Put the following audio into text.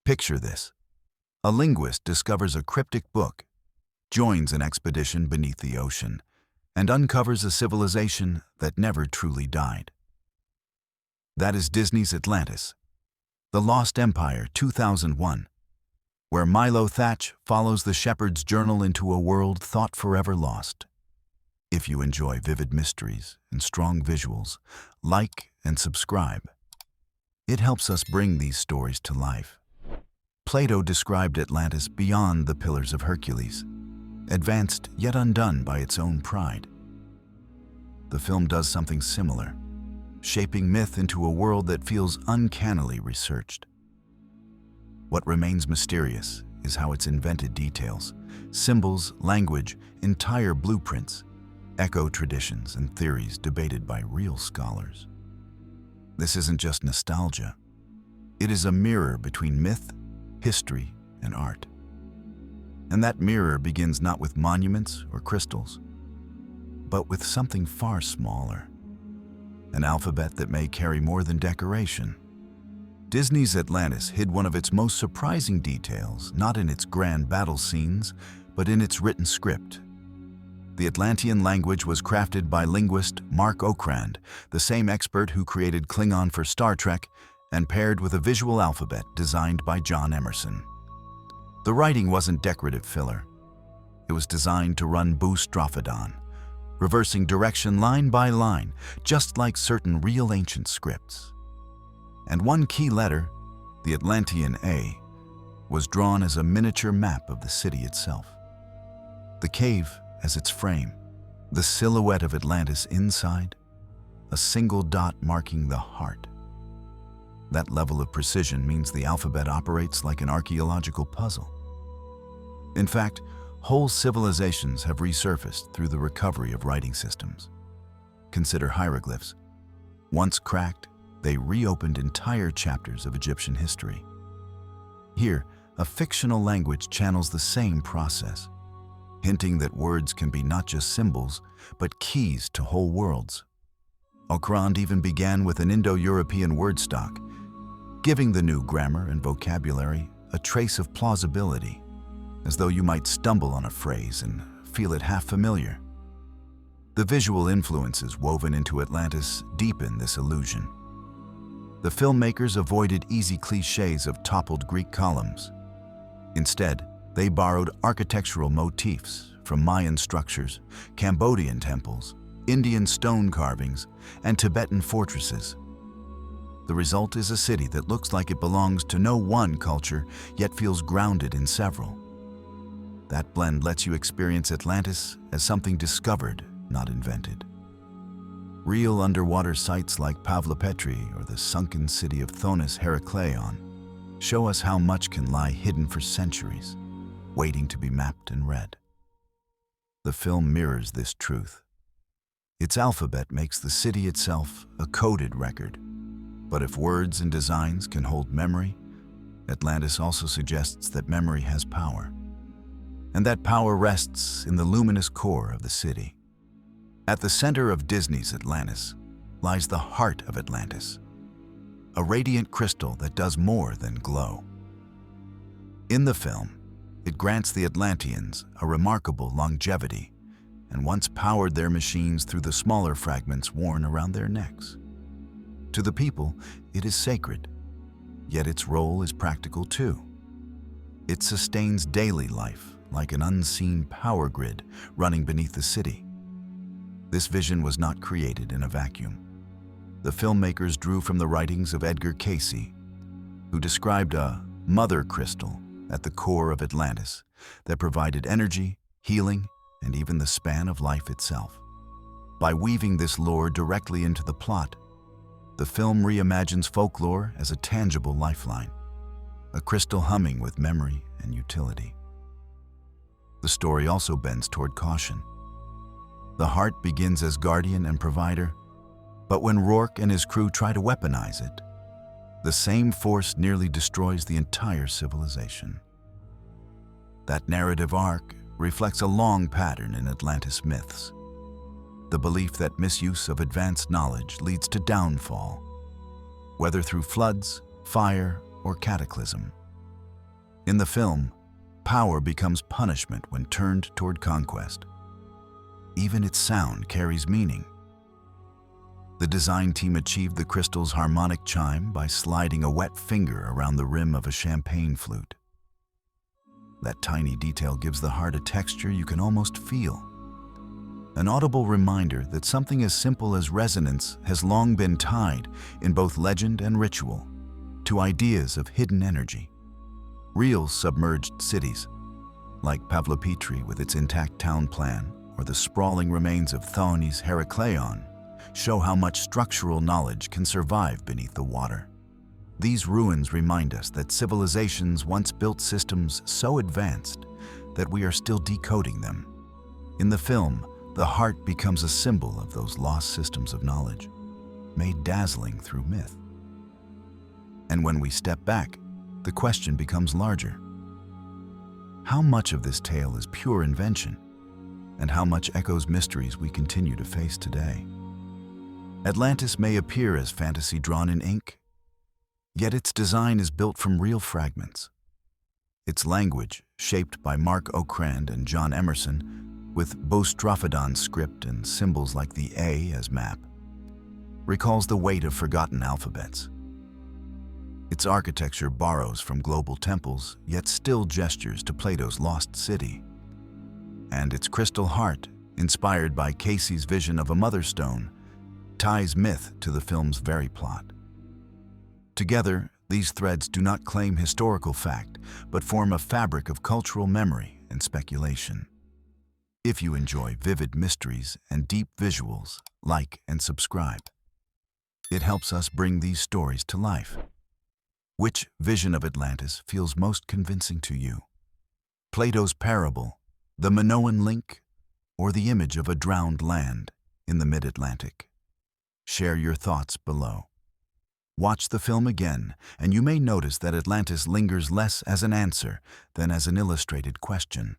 Picture this. A linguist discovers a cryptic book, joins an expedition beneath the ocean, and uncovers a civilization that never truly died. That is Disney's Atlantis, The Lost Empire 2001, where Milo Thatch follows the shepherd's journal into a world thought forever lost. If you enjoy vivid mysteries and strong visuals, like and subscribe. It helps us bring these stories to life. Plato described Atlantis beyond the Pillars of Hercules, advanced yet undone by its own pride. The film does something similar, shaping myth into a world that feels uncannily researched. What remains mysterious is how it's invented details, symbols, language, entire blueprints, echo traditions and theories debated by real scholars. This isn't just nostalgia. It is a mirror between myth, history, and art. And that mirror begins not with monuments or crystals, but with something far smaller. An alphabet that may carry more than decoration. Disney's Atlantis hid one of its most surprising details, not in its grand battle scenes, but in its written script. The Atlantean language was crafted by linguist Mark Okrand, the same expert who created Klingon for Star Trek, and paired with a visual alphabet designed by John Emerson. The writing wasn't decorative filler. It was designed to run boustrophodon, reversing direction line by line, just like certain real ancient scripts. And one key letter, the Atlantean A, was drawn as a miniature map of the city itself. The cave as its frame, the silhouette of Atlantis inside, a single dot marking the heart. That level of precision means the alphabet operates like an archaeological puzzle. In fact, whole civilizations have resurfaced through the recovery of writing systems. Consider hieroglyphs. Once cracked, they reopened entire chapters of Egyptian history. Here, a fictional language channels the same process, hinting that words can be not just symbols, but keys to whole worlds. Okrand even began with an Indo-European word stock, giving the new grammar and vocabulary a trace of plausibility, as though you might stumble on a phrase and feel it half familiar. The visual influences woven into Atlantis deepen this illusion. The filmmakers avoided easy cliches of toppled Greek columns. Instead, they borrowed architectural motifs from Mayan structures, Cambodian temples, Indian stone carvings, and Tibetan fortresses. The result is a city that looks like it belongs to no one culture, yet feels grounded in several. That blend lets you experience Atlantis as something discovered, not invented. Real underwater sites like Pavlopetri or the sunken city of Thonis-Heracleion show us how much can lie hidden for centuries, waiting to be mapped and read. The film mirrors this truth. Its alphabet makes the city itself a coded record. But if words and designs can hold memory, Atlantis also suggests that memory has power. And that power rests in the luminous core of the city. At the center of Disney's Atlantis lies the heart of Atlantis, a radiant crystal that does more than glow. In the film, it grants the Atlanteans a remarkable longevity and once powered their machines through the smaller fragments worn around their necks. To the people, it is sacred, yet its role is practical too. It sustains daily life like an unseen power grid running beneath the city. This vision was not created in a vacuum. The filmmakers drew from the writings of Edgar Cayce, who described a mother crystal at the core of Atlantis that provided energy, healing, and even the span of life itself. By weaving this lore directly into the plot, the film reimagines folklore as a tangible lifeline, a crystal humming with memory and utility. The story also bends toward caution. The heart begins as guardian and provider, but when Rourke and his crew try to weaponize it, the same force nearly destroys the entire civilization. That narrative arc reflects a long pattern in Atlantis myths. The belief that misuse of advanced knowledge leads to downfall, whether through floods, fire, or cataclysm. In the film, power becomes punishment when turned toward conquest. Even its sound carries meaning. The design team achieved the crystal's harmonic chime by sliding a wet finger around the rim of a champagne flute. That tiny detail gives the heart a texture you can almost feel. An audible reminder that something as simple as resonance has long been tied, in both legend and ritual, to ideas of hidden energy. Real submerged cities, like Pavlopetri with its intact town plan, or the sprawling remains of Thonis-Heracleion, show how much structural knowledge can survive beneath the water. These ruins remind us that civilizations once built systems so advanced that we are still decoding them. In the film, the heart becomes a symbol of those lost systems of knowledge, made dazzling through myth. And when we step back, the question becomes larger. How much of this tale is pure invention, and how much echoes mysteries we continue to face today? Atlantis may appear as fantasy drawn in ink, yet its design is built from real fragments. Its language, shaped by Mark Okrand and John Emerson, with Bostrofodon's script and symbols like the A as map, recalls the weight of forgotten alphabets. Its architecture borrows from global temples, yet still gestures to Plato's lost city. And its crystal heart, inspired by Casey's vision of a mother stone, ties myth to the film's very plot. Together, these threads do not claim historical fact, but form a fabric of cultural memory and speculation. If you enjoy vivid mysteries and deep visuals, like and subscribe. It helps us bring these stories to life. Which vision of Atlantis feels most convincing to you? Plato's parable, the Minoan link, or the image of a drowned land in the mid-Atlantic? Share your thoughts below. Watch the film again, and you may notice that Atlantis lingers less as an answer than as an illustrated question.